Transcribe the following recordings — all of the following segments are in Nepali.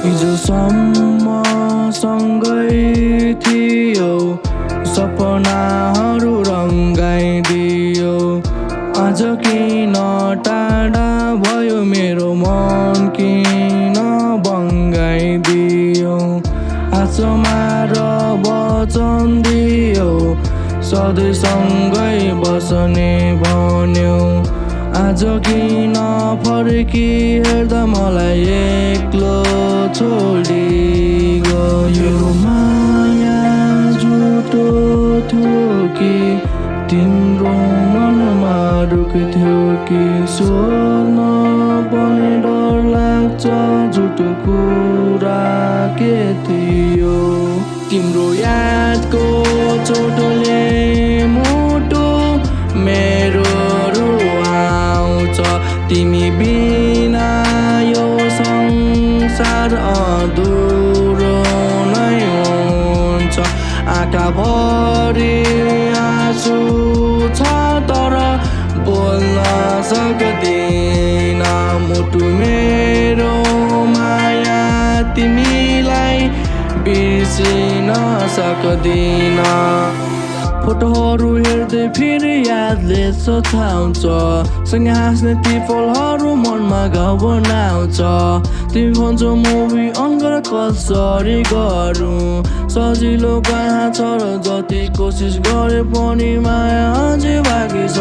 हिजोसम्म सँगै थियो, सपनाहरू रङ्गाइदियो। आज किन टाढा भयो मेरो मन, किन बङ्गाइदियो। आँसुमा र वचन दियो, सधैँ सँगै बस्ने भन्यो। आज किन फर्की हेर्दा मलाई एक्लो छोडी गयो। माया झुटो थियो कि तिम्रो मनमा दुःख थियो कि सोध्न पनि डर लाग्छ झुटो कुरा के थियो। तिम्रो यादको चोटले मुटु मेरो रुवाउँछ। तिमी बिना यो संसार अधुरो नै हुन्छ। आँखाभरि आँसु छ तर बोल्न सक्दिन। मुटु मेरो माया तिमीलाई बिर्सिन सक्दिन। फोटोहरू हेर्दै फेरि यादले सताउँछ। सँगै हाँस्ने ती पलहरू मनमा घाउ बनाउँछ। तिमी भन्छौ मुभी अङ्गर कसरी गरौँ, सजिलो कहाँ छ र जति कोसिस गरे पनि माया अझै बाँकी छ।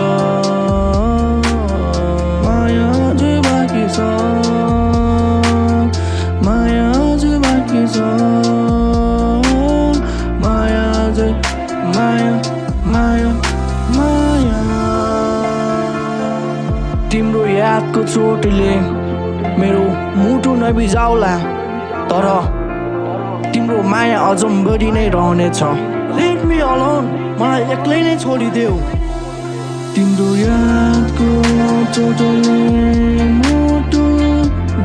माया अझै बाँकी छ। माया अझै बाँकी छ। माया अझै माया माया माया। तिम्रो यादको चोटले मेरो मुटु नबिजाउला, तर तिम्रो माया अझम्बरी नै रहनेछ। लिभ मी अलोन, मलाई एक्लै नै छोडिदेऊ। तिम्रो यादको चोटले मुटु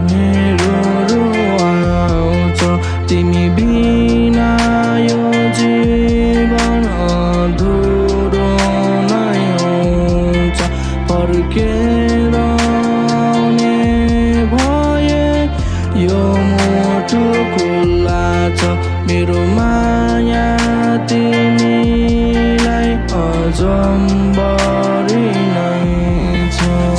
मेरो रुवाउँछ। तिमी बिना यो जीवन अधुरो नै हुन्छ। फर्केर आउने भए यो मुटु खुल्ला छ। मेरो माया तिमीलाई अझम्बरी नै छ।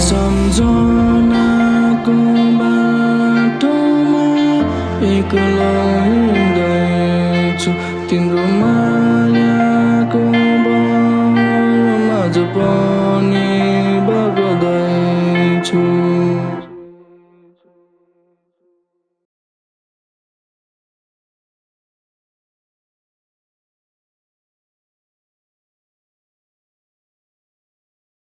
सम्झनाको बाटोमा एक्लै गएछु। तिम्रो मायाको बहरमा अझ पनि बग्दैछु।